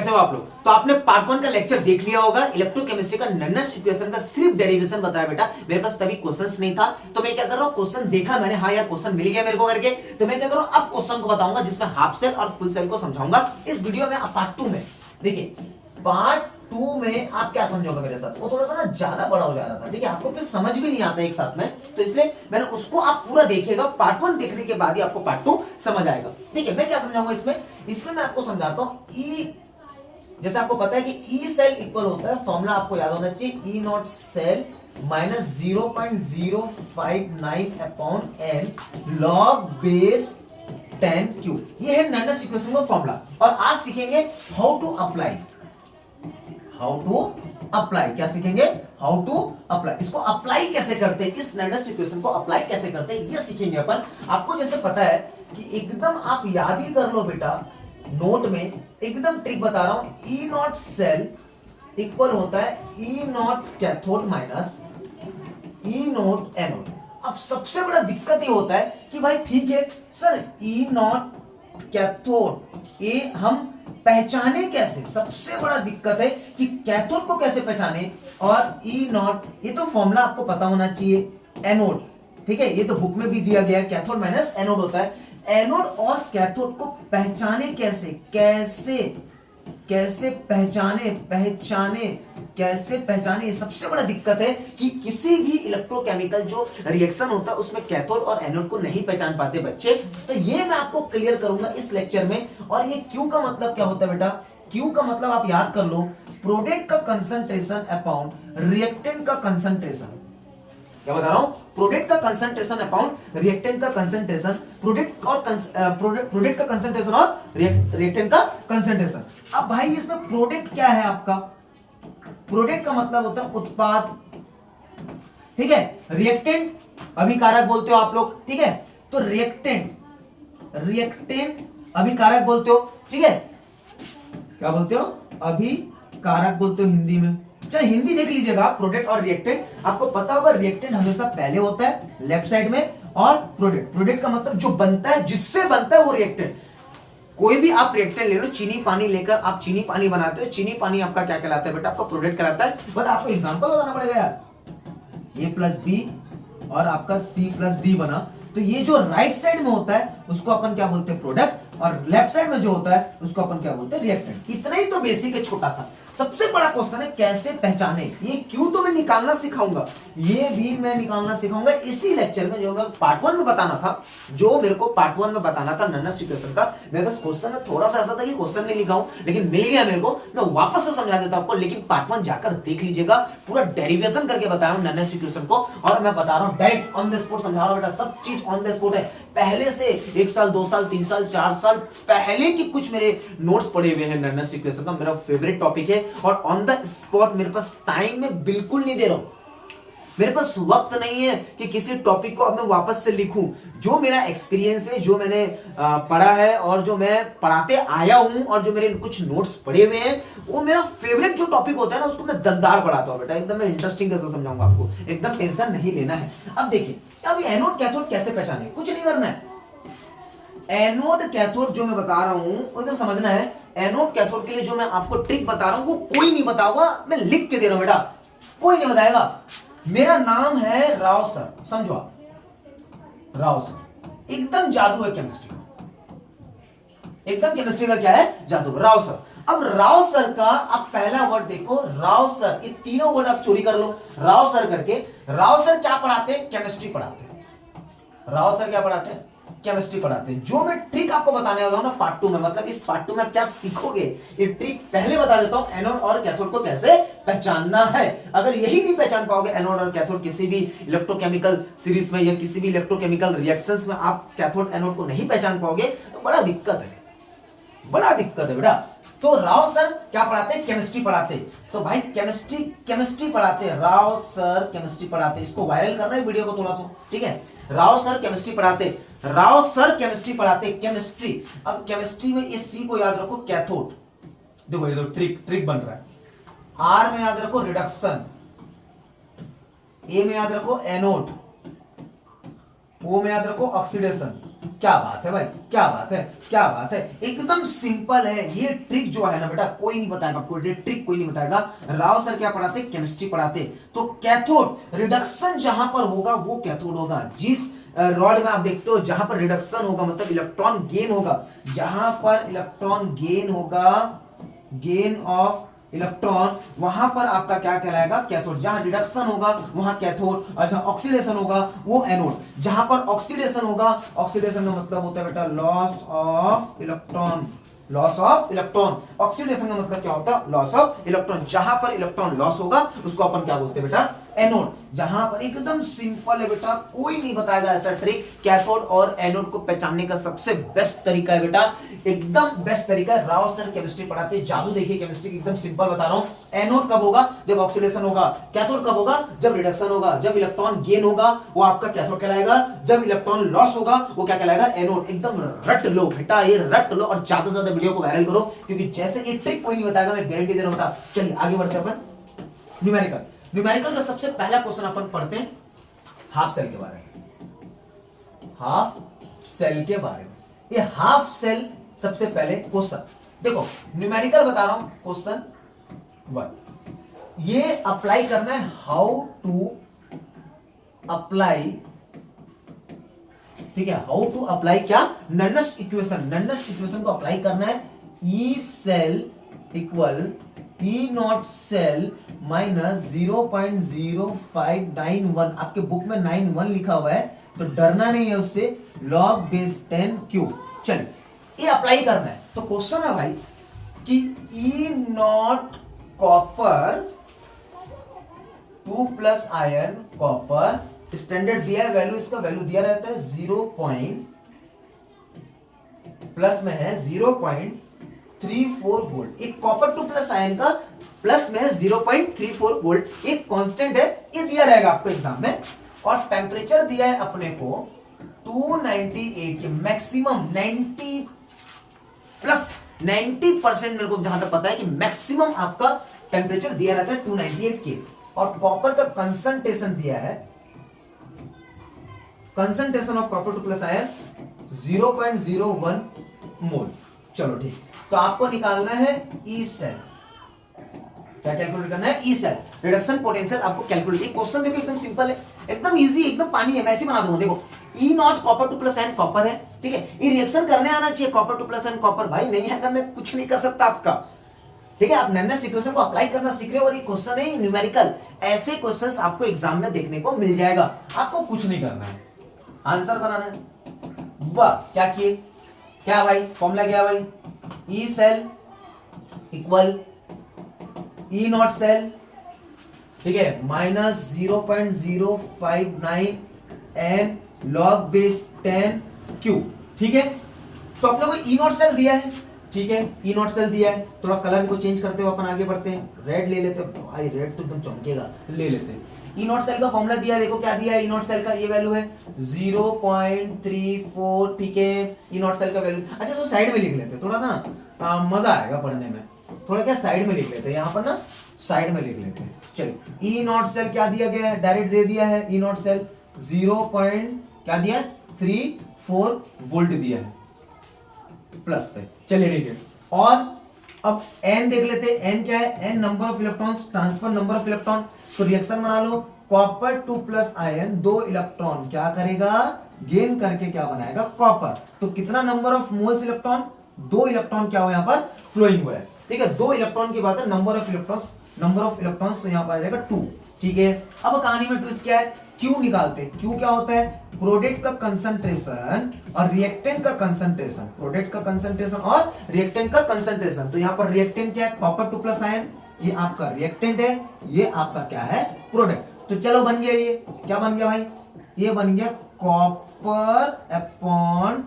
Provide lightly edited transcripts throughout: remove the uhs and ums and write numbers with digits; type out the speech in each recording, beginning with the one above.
कैसे हो आप लोग? तो आपने पार्ट 1 का लेक्चर देख लिया होगा। इलेक्ट्रोकेमिस्ट्री का नन्नस इक्वेशन का सिर्फ डेरिवेशन बताया बेटा। मेरे पास तभी क्वेश्चंस नहीं था, तो मैं क्या कर रहा हूं, क्वेश्चन देखा मैंने, हाँ यार क्वेश्चन मिल गया मेरे को करके, तो मैं क्या कर रहा हूं, अब क्वेश्चन को बताऊंगा जिसमें हाफ सेल और फुल सेल को समझाऊंगा इस वीडियो में। पार्ट 2 में देखिए, पार्ट 2 में आप क्या समझोगे मेरे साथ, वो थोड़ा सा ना ज्यादा बड़ा हो जा रहा था, ठीक है, आपको फिर समझ भी नहीं आता एक साथ में, तो इसलिए मैंने उसको आप पूरा देखिएगा। पार्ट 1 देखने के बाद ही आपको पार्ट 2 समझ आएगा। ठीक है, मैं क्या समझाऊंगा इसमें मैं आपको समझाता हूं। ई, जैसे आपको पता है कि ई सेल इक्वल होता है, फॉर्मूला आपको याद होना चाहिए, e not cell minus 0.059 upon n log base 10 Q. ये है नन्नस इक्वेशन का फॉर्मूला। और आज सीखेंगे हाउ टू अप्लाई। क्या सीखेंगे? How to apply. इसको अप्लाई कैसे करते हैं, इस नन्नस इक्वेशन को अप्लाई कैसे करते हैं, ये सीखेंगे अपन। आपको जैसे पता है कि एकदम आप याद ही कर लो बेटा, नोट में एकदम ट्रिक बता रहा हूं। ई नॉट सेल इक्वल होता है e not cathode minus e not anode. अब सबसे बड़ा दिक्कत ये होता है कि भाई ठीक है सर, ई नॉट कैथोड ये हम पहचाने कैसे? सबसे बड़ा दिक्कत है कि कैथोड को कैसे पहचाने। और ई नॉट, ये तो फॉर्मूला आपको पता होना चाहिए, एनोड, ठीक है, ये तो बुक में भी दिया गया है, कैथोड माइनस एनोड होता है। एनोड और कैथोड को पहचाने कैसे, कैसे पहचाने, सबसे बड़ा दिक्कत है कि किसी भी इलेक्ट्रोकेमिकल जो रिएक्शन होता है उसमें कैथोड और एनोड को नहीं पहचान पाते बच्चे। तो ये मैं आपको क्लियर करूंगा इस लेक्चर में। और ये क्यू का मतलब क्या होता है बेटा? क्यू का मतलब आप याद कर लो, प्रोडक्ट का कंसंट्रेशन अपॉन रिएक्टेंट का कंसंट्रेशन। क्या बता रहा हूं? प्रोडक्ट का कंसंट्रेशन अपॉन रिएक्टेंट का कंसंट्रेशन, प्रोडक्ट का कंसंट्रेशन और रिएक्टेंट का कंसंट्रेशन। अब भाई इसमें प्रोडक्ट क्या है आपका? प्रोडक्ट का मतलब होता है उत्पाद, ठीक है। रिएक्टेंट अभिकारक बोलते हो आप लोग, ठीक है। तो रिएक्टेंट अभिकारक बोलते हो, ठीक है। क्या बोलते हो? अभिकारक बोलते हो हिंदी में। चलो हिंदी देख लीजिएगा, प्रोडक्ट और रिएक्टेंट। आपको पता होगा रिएक्टेंट हमेशा पहले होता है लेफ्ट साइड में, और प्रोडक्ट का मतलब जो बनता है, जिससे बनता है वो रिएक्टेंट। कोई भी आप रिएक्टेंट ले लो, चीनी पानी लेकर आप चीनी पानी बनाते हो, चीनी पानी आपका क्या कहलाता है बेटा? आपका प्रोडक्ट कहलाता है। बट आपको एग्जांपल बताना पड़ेगा यार, A प्लस बी और आपका C प्लस डी बना, तो ये जो राइट साइड में होता है उसको अपन क्या बोलते हैं? प्रोडक्ट। और लेफ्ट साइड में जो होता है उसको अपन क्या बोलते हैं? रिएक्टेंट। इतना ही तो बेसिक है, छोटा सा। सबसे बड़ा क्वेश्चन है कैसे पहचाने। ये क्यों तो मैं निकालना सिखाऊंगा, ये भी मैं निकालना सिखाऊंगा इसी लेक्चर में, जो मैं पार्ट 1 में बताना था, जो मेरे को पार्ट 1 में बताना था नन्नस इक्वेशन का। मेरे पास क्वेश्चन है, थोड़ा सा ऐसा था कि क्वेश्चन नहीं लिखा हूं, लेकिन मिल गया मेरे को। मैं वापस से समझा देता हूं आपको, लेकिन पार्ट 1 जाकर देख लीजिएगा, पूरा डेरिवेशन करके बताया हूं नन्नस इक्वेशन को। और मैं बता रहा हूं डायरेक्ट ऑन द स्पॉट समझा रहा हूं बेटा, सब चीज ऑन द स्पॉट है। पहले से 1 साल 2 साल 3 साल 4 साल पहले की कुछ मेरे नोट्स पड़े हुए हैं नन्नस इक्वेशन का, मेरा फेवरेट टॉपिक है। और ऑन द स्पॉट मेरे पास टाइम में बिल्कुल नहीं दे रहा हूं, मेरे पास वक्त नहीं है कि किसी टॉपिक को अब मैं वापस से लिखूं। जो मेरा एक्सपीरियंस है, जो मैंने पढ़ा है और जो मैं पढ़ाते आया हूं और जो मेरे कुछ नोट्स पढ़े हुए हैं, वो मेरा फेवरेट जो टॉपिक होता है ना, उसको मैं दमदार पढ़ाता हूं बेटा, एकदम मैं इंटरेस्टिंग कैसे समझाऊंगा आपको, एकदम टेंशन नहीं लेना है। अब देखिए, अब एनोड कैथोड कैसे पहचाने, कुछ नहीं करना है। एनोड कैथोड जो मैं बता रहा हूं वो एकदम समझना है। एनोड कैथोड के लिए जो मैं आपको ट्रिक बता रहा हूं वो कोई नहीं बताऊंगा, मैं लिख के दे रहा हूं बेटा, कोई नहीं बताएगा। मेरा नाम है राव सर, समझो आप, राव सर। एकदम जादू है केमिस्ट्री का, एकदम केमिस्ट्री का क्या है? जादू, राव सर। अब राव सर का आप पहला वर्ड देखो, राव सर, ये तीनों वर्ड आप चोरी कर लो, राव सर करके। राव सर क्या पढ़ाते हैं? केमिस्ट्री पढ़ाते हैं। राव सर क्या पढ़ाते हैं? केमिस्ट्री पढ़ाते हैं। जो मैं ट्रिक आपको बताने वाला हूं ना पार्ट 2 में, मतलब इस पार्ट 2 में आप क्या सीखोगे, ये ट्रिक पहले बता देता हूं, एनोड और कैथोड को कैसे पहचानना है। अगर यही नहीं पहचान पाओगे एनोड और कैथोड, किसी भी इलेक्ट्रोकेमिकल सीरीज में या किसी भी इलेक्ट्रोकेमिकल रिएक्शंस में आप कैथोड एनोड को नहीं पहचान पाओगे, तो बड़ा दिक्कत है, बड़ा दिक्कत है बेटा। तो राव सर क्या पढ़ाते हैं? केमिस्ट्री पढ़ाते। तो भाई केमिस्ट्री पढ़ाते, राव सर केमिस्ट्री पढ़ाते। इसको वायरल करना है वीडियो को थोड़ा सा, ठीक है। राव सर केमिस्ट्री पढ़ाते, राव सर केमिस्ट्री पढ़ाते, केमिस्ट्री। अब केमिस्ट्री में इस सी को याद रखो, कैथोड। देखो ये तो ट्रिक बन रहा है। आर में याद रखो रिडक्शन, ए में याद रखो एनोड, ओ में याद रखो ऑक्सीडेशन, क्या बात है भाई, क्या बात है, क्या बात है, एकदम सिंपल है ये ट्रिक जो है ना बेटा, कोई नहीं बताएगा आपको, ये ट्रिक कोई नहीं बताएगा। राव सर क्या पढ़ाते, केमिस्ट्री पढ़ाते। तो कैथोड रिडक्शन जहां पर होगा वो कैथोड होगा। जिस रॉड में आप देखते हो जहां पर रिडक्शन होगा मतलब इलेक्ट्रॉन गेन होगा, जहां पर इलेक्ट्रॉन गेन होगा, गेन ऑफ इलेक्ट्रॉन, वहां पर आपका क्या कहलाएगा, कैथोड। जहां रिडक्शन होगा वहां कैथोड, और जहां ऑक्सीडेशन होगा वो एनोड। जहां पर ऑक्सीडेशन होगा, ऑक्सीडेशन का मतलब होता है बेटा loss of electron, loss of electron. Oxidation का मतलब क्या होता है, लॉस ऑफ इलेक्ट्रॉन। जहां पर इलेक्ट्रॉन लॉस होगा उसको अपन क्या बोलते हैं बेटा, एनोड। जहां पर एकदम सिंपल है बेटा, कोई नहीं बताएगा ऐसा ट्रिक। कैथोड और एनोड को पहचानने का सबसे बेस्ट तरीका है बेटा, एकदम बेस्ट तरीका है। राव सर केमिस्ट्री पढ़ाते हैं, जादू देखिए केमिस्ट्री एकदम सिंपल बता रहा हूं। एनोड कब होगा, जब ऑक्सीडेशन होगा। कैथोड कब होगा, जब रिडक्शन होगा। जब इलेक्ट्रॉन गेन होगा वो आपका कैथोड कहलाएगा, जब इलेक्ट्रॉन लॉस होगा वो क्या कहलाएगा, एनोड। एकदम रट लो बेटा, ये रट लो और ज्यादा से ज्यादा वीडियो को वायरल करो, क्योंकि जैसे ये ट्रिक कोई नहीं बताएगा, मैं गारंटी दे रहा हूं बेटा। चलिए आगे बढ़ते हैं अपन न्यूमेरिकल। न्यूमेरिकल का सबसे पहला क्वेश्चन अपन पढ़ते हैं हाफ सेल के बारे में, हाफ सेल के बारे में। ये हाफ सेल सबसे पहले क्वेश्चन देखो, न्यूमेरिकल बता रहा हूं। क्वेश्चन 1 ये अप्लाई करना है, हाउ टू अप्लाई, ठीक है, हाउ टू अप्लाई क्या, नन्नस इक्वेशन। नन्नस इक्वेशन को अप्लाई करना है। E cell equal E not cell minus 0.0591। आपके बुक में 91 लिखा हुआ है तो डरना नहीं है उससे, लॉग बेस 10 क्यूब। चलिए ये अप्लाई करना है। तो क्वेश्चन है भाई कि e not copper 2 plus ion copper, standard दिया है, वैल्यू इसका वैल्यू दिया रहता है 0 प्लस में है 0.34 वोल्ट। एक कॉपर 2 प्लस आयन का प्लस में है 0.34 वोल्ट, एक कांस्टेंट है, ये दिया रहेगा आपको एग्जाम में। और टेम्परेचर दिया है अपने को 298 के, मैक्सिमम 90 प्लस 90% मेरे को जहां तक पता है कि मैक्सिमम आपका टेम्परेचर दिया रहता है 298 के। और कॉपर का कंसंट्रेशन दिया है, concentration of copper 2 plus ion 0.01 मोल। चलो ठीक, तो आपको निकालना है ई सेल। क्या कैलकुलेट करना है, ई सेल रिडक्शन पोटेंशियल आपको कैलकुलेट। ये क्वेश्चन देखो एकदम सिंपल है, एकदम इजी, एकदम पानी है, मैं ऐसे बना दूंगा। देखो e not copper 2 plus ion copper है, ठीक है, ये रिएक्शन करने आना चाहिए। कॉपर 2 प्लस आयन कॉपर, भाई नहीं है मैं कुछ नहीं कर सकता आपका, ठीक है। आप नन्नस इक्वेशन को अप्लाई करना सीख रहे हो और ये क्वेश्चन है न्यूमेरिकल। ऐसे क्वेश्चंस आपको एग्जाम में देखने को मिल जाएगा, आपको कुछ नहीं करना है, आंसर बनाना है। वाह क्या किए, क्या भाई फॉर्मूला क्या भाई, E cell equal E not cell, ठीक है, minus 0.059 N log base 10 cube, ठीक है। तो अपने को ई नॉट सेल दिया है, ठीक है, ई नॉट सेल दिया है। थोड़ा कलर को चेंज करते हुए अपन आगे बढ़ते हैं। रेड ले लेते हैं भाई, रेड तो एकदम चमकेगा, ले लेते हैं। ई नॉट सेल का फॉर्मूला दिया है, देखो क्या दिया है। ई नॉट सेल का ये वैल्यू है 0.34, ठीक है। ई नॉट सेल का वैल्यू, अच्छा तो साइड में लिख लेते हैं, थोड़ा ना मजा आएगा पढ़ने में। थोड़ा क्या साइड में लिख लेते हैं, यहाँ पर ना साइड में लिख लेते हैं। चलिए ई नॉट सेल क्या दिया गया है, डायरेक्ट दे दिया है। ई नॉट सेल 0.34 वोल्ट दिया है प्लस पे। चलिए ठीक है, और अब एन देख लेते हैं। एन क्या है, N number of electrons, transfer number of electron. तो रिएक्शन बना लो, कॉपर 2 प्लस आयन 2 इलेक्ट्रॉन क्या करेगा, गेन करके क्या बनाएगा, कॉपर। तो कितना number of moles electron, 2 electron क्या हो यहाँ पर फ्लोइंग हुआ है, ठीक है। 2 इलेक्ट्रॉन की बात है, number of electrons, number of electrons तो यहाँ पर आ जाएगा 2, ठीक है। अब कहानी में ट्विस्ट क्या है, क्यू निकालते हैं। क्यू क्या होता है, प्रोडक्ट का कंसंट्रेशन और रिएक्टेंट का कंसंट्रेशन, प्रोडक्ट का कंसंट्रेशन और रिएक्टेंट का कंसंट्रेशन। तो यहाँ पर रिएक्टेंट क्या है, कॉपर 2 प्लस आयन, ये आपका रिएक्टेंट है, ये आपका क्या है, प्रोडक्ट। तो चलो बन गया, ये क्या बन गया भाई, ये बन गया copper upon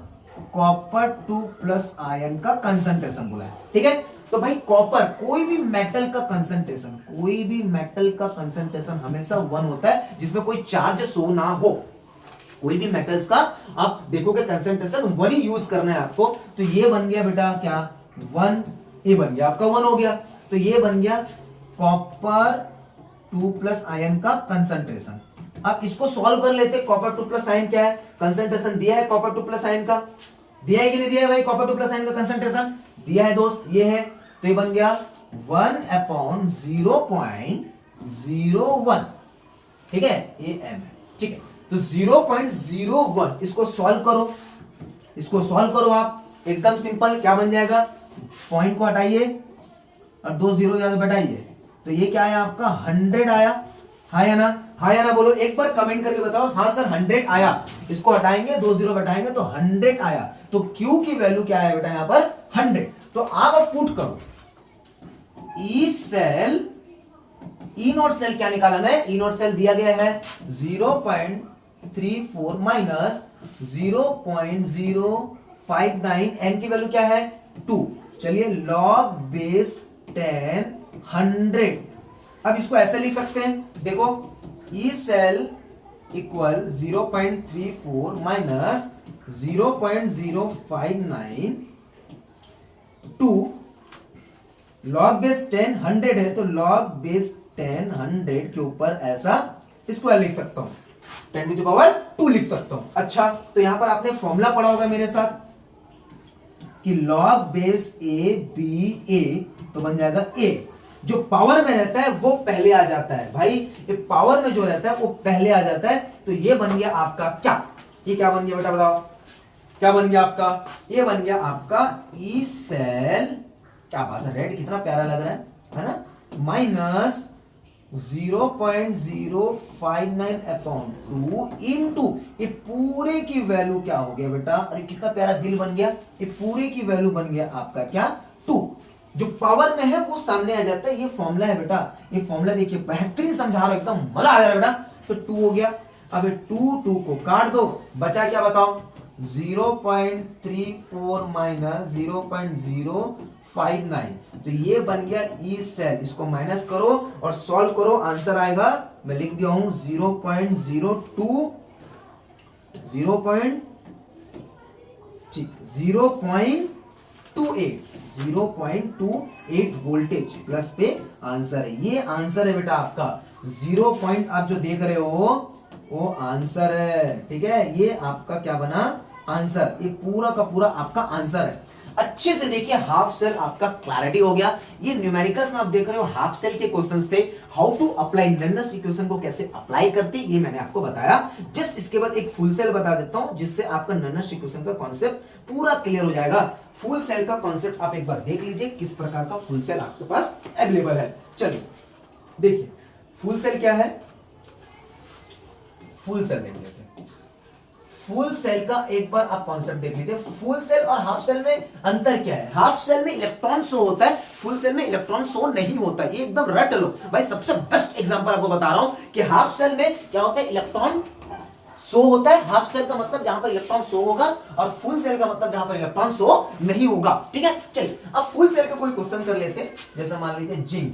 copper 2 plus ion का कंसंट्रेशन बोला है, ठीक है। तो भाई कॉपर, कोई भी मेटल का कंसंट्रेशन, कोई भी मेटल का कंसंट्रेशन हमेशा 1 होता है जिसमें कोई चार्ज शो ना हो। कोई भी मेटल्स का आप देखोगे कंसंट्रेशन 1 ही यूज करना है आपको। तो ये बन गया बेटा क्या, 1, ये बन गया आपका 1 हो गया। तो ये बन गया कॉपर 2 प्लस आयन का कंसंट्रेशन, अब इसको सॉल्व कर लेते, कॉपर 2 प्लस आयन क्या है, कंसंट्रेशन दिया है कॉपर 2 प्लस आयन का, दिया है कि नहीं दिया है भाई, कॉपर 2 प्लस आयन का कंसंट्रेशन दिया है दोस्त, ये है, तो ये बन गया 1/0.01, ठीक है, ये m है, ठीक है। तो 0.01 इसको सॉल्व करो, इसको सॉल्व करो आप, एकदम सिंपल, क्या बन जाएगा, पॉइंट को हटाइए और 2 0 ज्यादा बैठाइए, तो ये क्या आया आपका 100 आया, हाँ या ना, हाँ या ना बोलो, एक बार कमेंट करके बताओ, हाँ सर 100 आया, इसको हटाएंगे 2 0 बैठाएंगे तो 100 आया, तो Q की वैल्यू क्या है बेटा यहां पर 100, तो आप अब पुट करो E cell, E not cell क्या निकाला मैं, ई नॉट सेल दिया गया है 0.34 माइनस 0.059, एन की वैल्यू क्या है 2, चलिए लॉग बेस 10 100, अब इसको ऐसे लिख सकते हैं, देखो E cell equal 0.34 minus 0.059 2, log base 10 100 है, तो लॉग बेस 10 100 के ऊपर ऐसा स्क्वायर लिख सकता हूं, 10 टू द पावर 2 लिख सकता हूं। अच्छा, तो यहां पर आपने फॉर्मूला पढ़ा होगा मेरे साथ कि लॉग बेस ए बी ए, तो बन जाएगा ए, जो पावर में रहता है वो पहले आ जाता है भाई, ये पावर में जो रहता है वो पहले आ जाता है, तो ये बन गया आपका क्या, ये क्या बन गया बेटा बताओ, क्या बन गया आपका, ये बन गया आपका ई सेल, क्या बात है, रेड कितना प्यारा लग रहा है ना, माइनस 0.059/2 इनटू ये पूरे की वैल्यू क्या हो गया बेटा, अरे कितना प्यारा दिल बन गया, ये पूरे की वैल्यू बन गया आपका क्या 2, जो पावर में है वो सामने आ जाता है, ये फॉर्मूला है बेटा, ये फॉर्मूला देखिए बेहतरीन समझा रहा हूं, एकदम मजा आ जा रहा है बेटा, तो 2 हो गया, अब 2 को काट दो, बचा क्या बताओ 0.34 माइनस 0.059, तो ये बन गया ई सेल, इसको माइनस करो और सॉल्व करो, आंसर आएगा, मैं लिख दिया हूं 0.28 वोल्टेज प्लस पे आंसर है, ये आंसर है बेटा आपका, 0 पॉइंट आप जो देख रहे हो वो आंसर है, ठीक है, ये आपका क्या बना आंसर, ये पूरा का पूरा आपका आंसर है। अच्छे से देखिए, हाफ सेल आपका क्लैरिटी हो गया, ये न्यूमेरिकल्स में आप देख रहे हो हाफ सेल के क्वेश्चंस थे, हाउ टू अप्लाई नन्नस इक्वेशन को कैसे अप्लाई करते ये मैंने आपको बताया, जस्ट इसके बाद एक फुल सेल बता देता हूं जिससे आपका नन्नस इक्वेशन का कॉन्सेप्ट पूरा क्लियर हो जाएगा। फुल सेल का कॉन्सेप्ट आप एक बार देख लीजिए, किस प्रकार का फुल सेल आपके पास अवेलेबल है। चलिए देखिए फुल सेल क्या है, फुल सेल देख लेते हैं। फुल सेल का एक बार आप कॉन्सेप्ट देख लीजिए, फुल सेल और हाफ सेल में अंतर क्या है, हाफ सेल में इलेक्ट्रॉन शो होता है, फुल सेल में इलेक्ट्रॉन शो नहीं होता, ये एकदम रट लो भाई, सबसे बेस्ट एग्जांपल आपको बता रहा हूं कि हाफ सेल में क्या होता है, इलेक्ट्रॉन शो होता है, हाफ सेल का मतलब जहां पर इलेक्ट्रॉन शो होगा, और फुल सेल का मतलब जहां पर इलेक्ट्रॉन शो नहीं होगा, ठीक है। चलिए अब फुल सेल का कोई क्वेश्चन कर लेते हैं, जैसा मान लीजिए जिंक,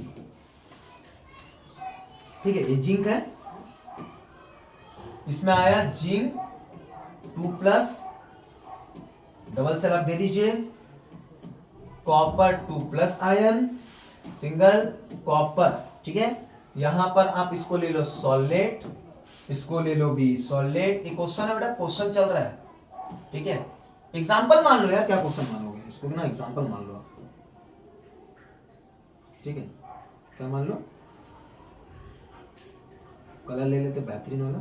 ठीक है, ये जिंक है, इसमें आया जिंक 2+, डबल सेल आप दे दीजिए, कॉपर 2+ आयन, सिंगल कॉपर, ठीक है, यहां पर आप इसको ले लो सॉलिड, इसको ले लो भी सॉलिड, एक क्वेश्चन है बेटा, क्वेश्चन चल रहा है, ठीक है, एग्जांपल मान लो यार, क्या क्वेश्चन मानोगे इसको ना, एग्जांपल मान लो आप, ठीक है, क्या मान लो, कलर ले लेते बेहतरीन वाला,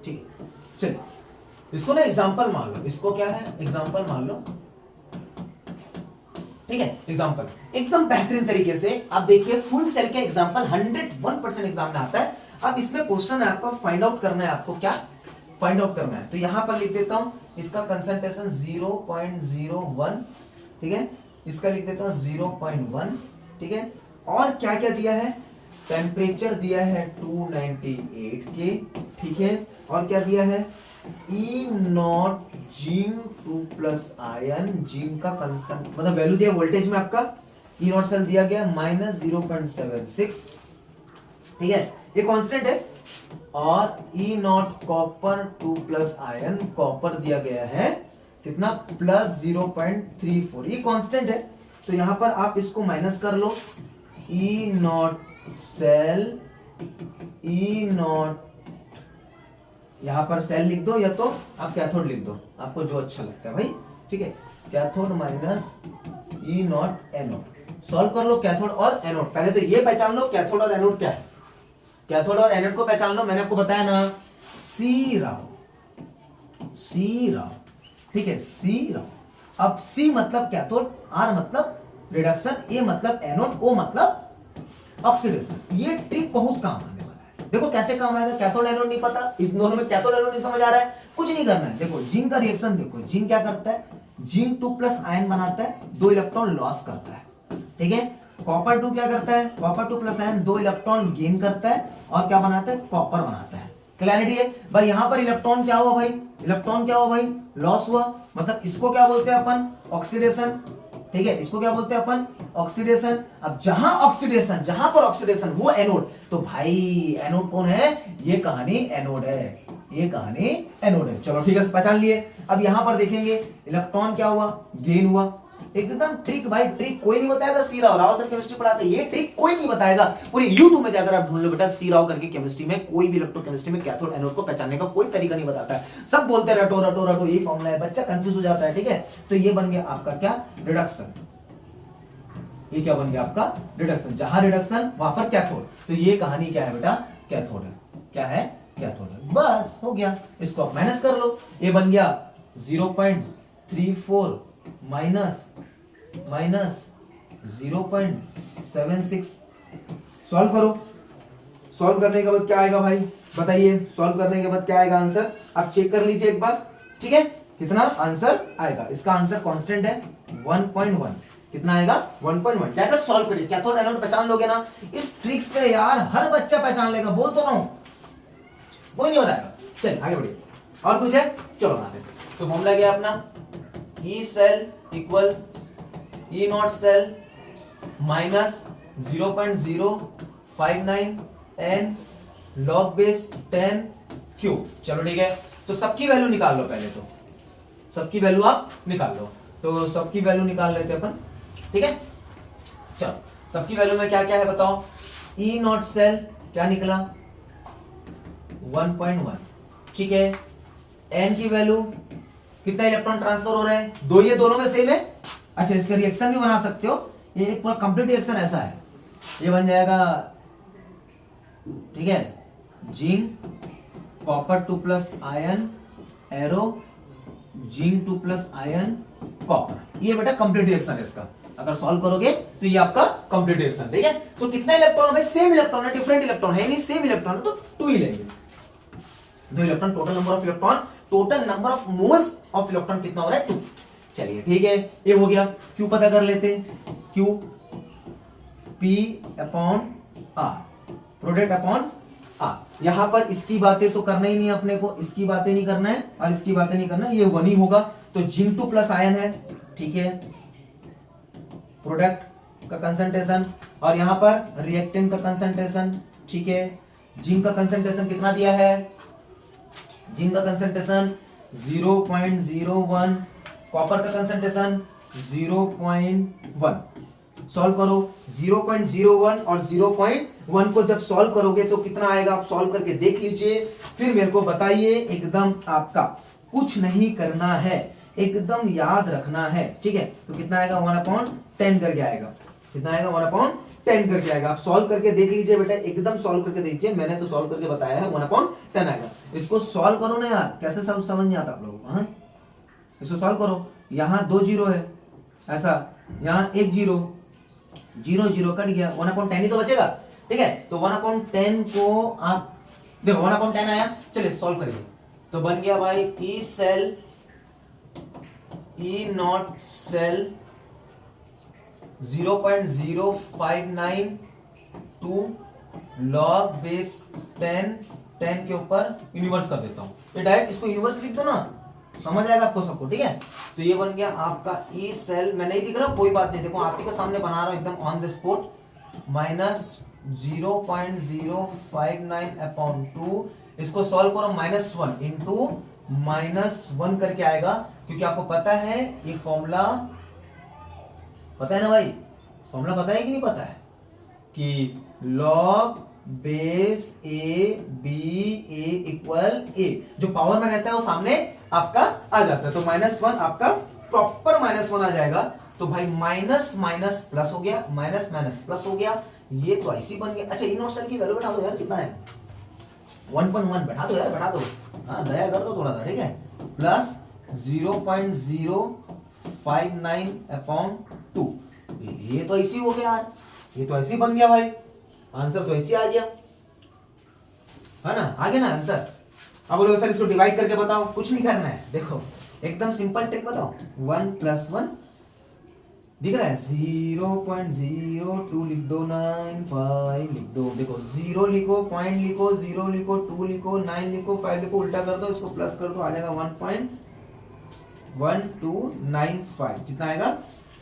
ठीक है। चलिए इसको ना एग्जांपल मान लो, इसको क्या है एग्जांपल मान लो, ठीक है, एग्जांपल एकदम बेहतरीन तरीके से आप देखिए, फुल सेल के एग्जांपल 101% एग्जाम में आता है। अब इसमें क्वेश्चन है आपको फाइंड आउट करना है, आपको क्या फाइंड आउट करना है, तो यहां पर लिख देता हूं इसका कंसंट्रेशन 0.01, ठीक है, इसका लिख देता हूं 0.1, ठीक है, और क्या क्या दिया है, टेम्परेचर दिया है 298 के, ठीक है, और क्या दिया है e not zinc 2+ ion, zinc का कंसंट मतलब वैल्यू दिया वोल्टेज में आपका, ई नॉट सेल दिया गया -0.76, ठीक है, ये कांस्टेंट है, और ई नॉट कॉपर 2+ आयन, कॉपर दिया गया है कितना +0.34, ये कांस्टेंट है, तो यहां पर आप इसको माइनस कर लो, ई नॉट सेल ई नॉट, यहां पर सेल लिख दो या तो आप कैथोड लिख दो, आपको जो अच्छा लगता है भाई, ठीक है। Cathode minus e not anode. Solve कर लो कैथोड और एनोड। पहले तो ये पहचान लो कैथोड और एनोड क्या है। कैथोड और एनोड को पहचान लो, मैंने आपको बताया ना, सी राव, सी राव, ठीक है, सी राव। अब सी मतलब कैथोड, आर मतलब रिडक्शन, ए मतलब एनोड, ओ मतलब ऑक्सीडेशन। ये ट्रिक बहुत काम आने वाला है। देखो कैसे काम आएगा। कैथोड एनोड नहीं पता, इस दोनों में कैथोड एनोड नहीं समझ आ रहा है, कुछ नहीं करना है। देखो जिंक का रिएक्शन देखो, जिंक क्या करता है, जिंक 2+ आयन बनाता है, 2 इलेक्ट्रॉन लॉस करता है, ठीक है। कॉपर 2 क्या करता है, कॉपर 2+ आयन 2 इलेक्ट्रॉन गेन करता है और क्या बनाता है, कॉपर बनाता है। क्लैरिटी है भाई। यहां पर इलेक्ट्रॉन क्या हुआ भाई, इलेक्ट्रॉन क्या हुआ भाई, लॉस हुआ, मतलब इसको क्या बोलते हैं अपन, ऑक्सीडेशन, ठीक है। इसको क्या बोलते हैं अपन, ऑक्सीडेशन। अब जहां ऑक्सीडेशन, जहां पर ऑक्सीडेशन वो एनोड, तो भाई एनोड कौन है, ये कहानी एनोड है, ये कहानी एनोड है। चलो ठीक है, पहचान लिए। अब यहां पर देखेंगे इलेक्ट्रॉन क्या हुआ, गेन हुआ। एकदम ट्रिक भाई, ट्रिक कोई नहीं बताएगा। सी राव, राव सर केमिस्ट्री पढ़ाते हैं, ये ट्रिक कोई नहीं बताएगा। पूरी YouTube में जाकर आप ढूंढ लो बेटा, सी राव करके केमिस्ट्री में, कोई भी इलेक्ट्रोकेमिस्ट्री में कैथोड एनोड को पहचानने का कोई तरीका नहीं बताता है। सब बोलते हैं रटो रटो रटो, ये फॉर्मूला है, बच्चा कंफ्यूज हो जाता है, ठीक है। तो ये बन गया आपका क्या, रिडक्शन। ये क्या बन गया आपका, रिडक्शन। जहां रिडक्शन वहां पर कैथोड, तो ये कहानी क्या है बेटा, कैथोड है। क्या है, कैथोड है। बस हो गया, इसको आप माइनस कर लो। ये बन गया 0.34 माइनस 0.76। सॉल्व करो। सॉल्व करने के बाद क्या आएगा भाई, बताइए। सॉल्व करने के बाद क्या आएगा आंसर, आप चेक कर लीजिए एक बार, ठीक है। कितना आंसर आएगा, इसका आंसर कांस्टेंट है 1.1। कितना आएगा, 1.1। जाकर सॉल्व करिए। कैथोड एनोड पहचान लोगे ना, इस ट्रिक से यार हर बच्चा पहचान लेगा, बोल तो रहा हूं, कोई नहीं बताएगा। चलिए आगे बढ़िए। और कुछ है, चलो बनाते हैं। तो फॉर्मूला क्या है अपना, E cell equal E not cell minus 0.059 n log base 10 cube. चलो ठीक है, तो सबकी वैल्यू निकाल लो पहले, तो सबकी वैल्यू आप निकाल लो। तो सबकी वैल्यू निकाल लेते अपन, ठीक है। चलो सबकी वैल्यू में क्या क्या है बताओ। ई नॉट सेल क्या निकला, 1.1, ठीक है। एन की वैल्यू, कितना इलेक्ट्रॉन ट्रांसफर हो रहा है, 2, ये दोनों में सेम है। अच्छा, इसका रिएक्शन भी बना सकते हो, ये एक पूरा कंप्लीट रिएक्शन ऐसा है, ये बन जाएगा, ठीक है, zinc copper 2+ ion arrow zinc 2+ ion copper. ये बेटा कंप्लीट रिएक्शन है इसका। अगर सॉल्व करोगे तो ये आपका कंप्लीट रिएक्शन, ठीक है। तो कितना इलेक्ट्रॉन है, सेम इलेक्ट्रॉन है, डिफरेंट इलेक्ट्रॉन है नहीं, सेम इलेक्ट्रॉन है, तो 2 ही लेंगे। 2 electron, total number of electron, total number of moles of electron कितना हो रहा है, 2। चलिए ठीक है, ये हो गया। क्यू पता कर लेते हैं, Q P upon R, product upon R. यहां पर इसकी बातें तो करना ही नहीं अपने को, इसकी बातें नहीं करना है और इसकी बातें नहीं करना है, ये 1 ही होगा। तो जिंक 2+ आयन है, ठीक है, प्रोडक्ट का कंसंट्रेशन, और यहां पर रिएक्टेंट का कंसंट्रेशन, ठीक है। जिंक का कंसंट्रेशन कितना दिया है, जिंक का कंसंट्रेशन 0.01, कॉपर का कंसंट्रेशन 0.1। सॉल्व करो, 0.01 और 0.1 को जब सॉल्व करोगे तो कितना आएगा, आप सॉल्व करके देख लीजिए, फिर मेरे को बताइए। एकदम आपका कुछ नहीं करना है, एकदम याद रखना है, ठीक है। तो कितना आएगा, 1/10 करके आएगा। कितना आएगा, 1/10 करके आएगा। आप सॉल्व करके देख लीजिए बेटा, एकदम सॉल्व करके देखिए, मैंने तो सॉल्व करके बताया है, 1/10 आएगा। इसको सॉल्व करो ना यार, कैसे सब समझ नहीं आता आप लोगों को, हाँ। इसको सॉल्व करो, यहाँ 2 जीरो है ऐसा, यहाँ 1 जीरो, 0 0 कट गया, 1/10 ही तो बचेगा, ठीक है। तो 1/10 को आप देखो, 1/10 आया। चलिए सॉल्व करिए, तो बन गया भाई E cell E not cell 0.0592 log base 10 के ऊपर यूनिवर्स कर देता हूं। ये डायरेक्ट इसको यूनिवर्स लिख दो ना, समझ आएगा आपको सबको, ठीक है। तो ये बन गया आपका ई सेल, मैं नहीं दिख रहा, कोई बात नहीं, देखो आप ही के सामने बना रहा हूं एकदम ऑन द स्पॉट, माइनस 0.059/2। इसको सॉल्व करो, -1 इंटू -1 करके आएगा, क्योंकि आपको पता है ये फॉर्मूला, पता है ना भाई, फॉर्मूला पता है कि नहीं पता है, कि log base a b a equal a, जो पावर में रहता है वो सामने आपका आ जाता है, तो -1 आपका प्रॉपर -1 आ जाएगा। तो भाई माइनस माइनस प्लस हो गया, माइनस माइनस प्लस हो गया, ये तो ऐसी बन गया। अच्छा इनवर्स सेल की वैल्यू बैठा दो यार, कितना है 1.1 बैठा दो यार, बैठा दो, हाँ दया कर दो थोड़ा सा, ठीक है, प्लस 0.059/2, ये तो ऐसी हो गया यार, ये तो ऐसी बन गया भाई, आंसर तो ऐसी आ गया, है ना, आ गया ना आंसर। अब बोलो सर इसको डिवाइड करके बताओ, कुछ नहीं करना है, देखो एकदम सिंपल ट्रिक बताओ, 1 + 1 दिख रहा है, 0.02 लिख दो, 95 लिख दो, देखो 0 लिखो, पॉइंट लिखो, 0 लिखो, 2 लिखो, 9 लिखो, 5 लिखो, उल्टा कर दो, इसको प्लस कर दो, आ जाएगा 1.1295, कितना आएगा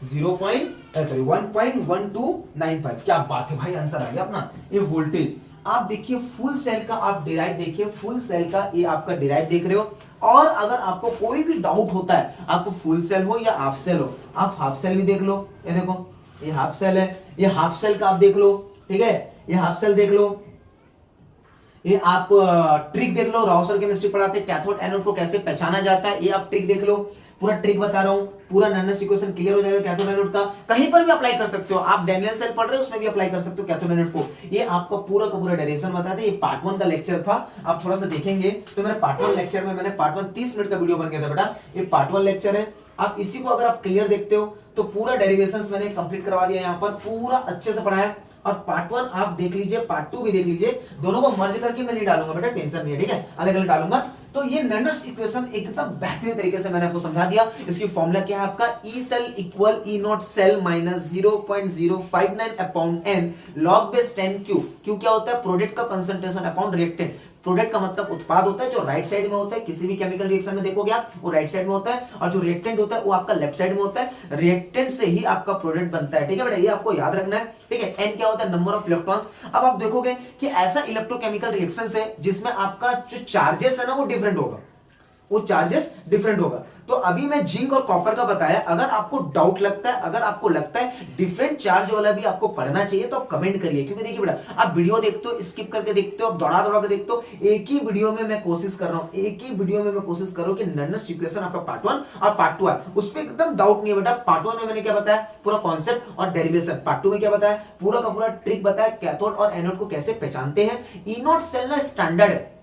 1.1295, क्या बात है भाई, आंसर आ गया अपना। ये वोल्टेज आप देखिए फुल सेल का, आप डिराइव देखिए फुल सेल का, ये आपका डिराइव देख रहे हो। और अगर आपको कोई भी डाउट होता है, आपको फुल सेल हो या हाफ सेल हो, आप हाफ सेल भी देख लो, ये देखो ये हाफ सेल है, ये हाफ सेल का आप देख लो, ठीक है, ये हाफ सेल देख लो, ये आप ट्रिक देख लो, राउसर केमिस्ट्री पढ़ाते कैथोड एनोड को कैसे पहचाना जाता है, ये आप ट्रिक देख लो, पूरा ट्रिक बता रहा हूं, पूरा नैनोस इक्वेशन क्लियर हो जाएगा कैथोड एनोड का, कहीं पर भी अप्लाई कर सकते हो आप, डैनियल सेल पढ़ रहे हो उसमें भी अप्लाई कर सकते हो कैथोड एनोड को। ये आपका पूरा का पूरा डायरेक्शन बताते, ये पार्ट 1 का लेक्चर था, आप थोड़ा सा देखेंगे तो मेरे पार्ट 1 लेक्चर में मैंने पार्ट 1 30 मिनट का वीडियो बन गया था बेटा, ये पार्ट 1 लेक्चर है, आप इसी को अगर आप क्लियर देखते हो तो पूरा डेरिवेशंस मैंने कंप्लीट करवा दिया, यहाँ पर पूरा अच्छे से पढ़ाया। और पार्ट 1 आप देख लीजिए, पार्ट 2 भी देख लीजिए, दोनों को मर्ज करके मैं नहीं डालूंगा बेटा, टेंशन नहीं है, ठीक है, अलग अलग डालूंगा। तो ये नैनोस इक्वेशन एकदम बेहतरीन तरीके से मैंने आपको समझा दिया। इसकी फॉर्मूला क्या है आपका, E cell equal E not cell minus 0.059/n log base 10Q। Q क्या होता है, प्रोडक्ट का कंसंट्रेशन अपॉन रिएक्टेंट। प्रोडक्ट का मतलब उत्पाद होता है जो राइट साइड में होता है, किसी भी केमिकल रिएक्शन में देखोगे आप वो राइट साइड में होता है, और जो रिएक्टेंट होता है वो आपका लेफ्ट साइड में होता है। रिएक्टेंट से ही आपका प्रोडक्ट बनता है, ठीक है बेटा, ये आपको याद रखना है, ठीक है। एन क्या होता है, नंबर ऑफ इलेक्ट्रॉन्स। अब आप देखोगे कि ऐसा इलेक्ट्रोकेमिकल रिएक्शन है जिसमें आपका जो चार्जेस है ना वो डिफरेंट होगा, वो चार्जेस डिफरेंट होगा। तो अभी मैं जिंक और कॉपर का बताया, अगर आपको डाउट लगता है, अगर आपको लगता है डिफरेंट चार्ज वाला भी आपको पढ़ना चाहिए तो आप कमेंट करिए, क्योंकि देखिए बेटा आप वीडियो देखते हो, स्किप करके देखते हो, दौड़ा दौड़ा के देखते हो, एक ही वीडियो में मैं कोशिश कर रहा हूं, एक ही वीडियो में मैं कोशिश कर रहा हूं कि नैनोस इक्वेशन आपका पार्ट 1 और पार्ट 2 है, उस पर एकदम डाउट नहीं है बेटा। पार्ट 1 में मैंने क्या बताया, पूरा कॉन्सेप्ट और डेरिवेशन, पार्ट 2 में क्या बताया, पूरा का पूरा ट्रिक बताया, कैथोड और एनोड को कैसे पहचानते हैं। ई नॉट सेल ना स्टैंडर्ड है,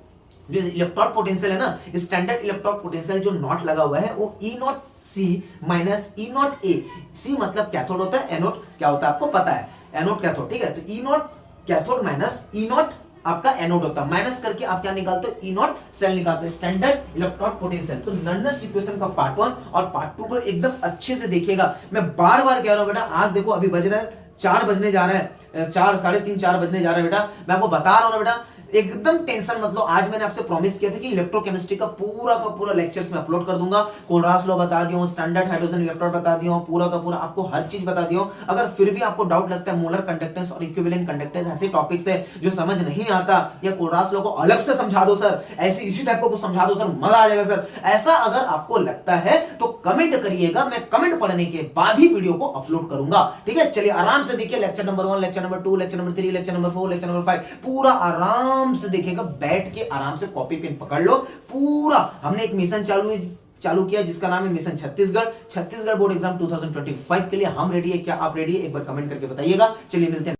जो इलेक्ट्रॉन पोटेंशियल है ना, स्टैंडर्ड इलेक्ट्रॉन पोटेंशियल जो नॉट लगा हुआ है वो e not c minus e not a. C मतलब कैथोड होता है, एनोड क्या होता है आपको पता है, एनोड कैथोड, ठीक है। तो e not cathode minus e not आपका एनोड होता है, माइनस करके आप क्या निकालते हो, ई नॉट सेल निकालते हो, स्टैंडर्ड इलेक्ट्रॉन पोटेंशियल। तो नैनोस इक्वेशन का पार्ट 1 और पार्ट 2 को एकदम अच्छे से देखिएगा। मैं बार बार कह रहा हूं बेटा, आज देखो अभी बज रहा है 4 बजने जा रहा है, 4 साढ़े 3 4 बजने जा रहा है बेटा, मैं आपको बता रहा हूं ना बेटा, एकदम टेंशन मत लो। आज मैंने आपसे प्रॉमिस किया था कि इलेक्ट्रोकेमिस्ट्री का पूरा लेक्चर्स में अपलोड कर दूंगा, कोलरास लॉ बता दिया हूं, स्टैंडर्ड हाइड्रोजन इलेक्ट्रोड बता दिया हूं, पूरा का पूरा आपको हर चीज बता दिया हूं। अगर फिर भी आपको डाउट लगता है मोलर कंडक्टेंस और इक्विवेलेंट कंडक्टेंस ऐसे टॉपिक्स है जो समझ नहीं आता, या कोलरास लॉ को अलग से समझा दो सर, ऐसे इसी टाइप को समझा दो सर, मजा आ जाएगा सर, ऐसा अगर आपको लगता है तो कमेंट करिएगा, मैं कमेंट पढ़ने के बाद ही वीडियो को अपलोड करूंगा, ठीक है। चलिए आराम से देखिए, lecture number 1, lecture number 2, lecture number 3, lecture number 4, lecture number 5, पूरा आराम से देखिएगा, बैठ के आराम से कॉपी पेन पकड़ लो। पूरा हमने एक मिशन चालू किया जिसका नाम है मिशन छत्तीसगढ़ बोर्ड एग्जाम 2025 के लिए हम रेडी है क्या, आप रेडी है, एक बार कमेंट करके बताइएगा। चलिए मिलते हैं।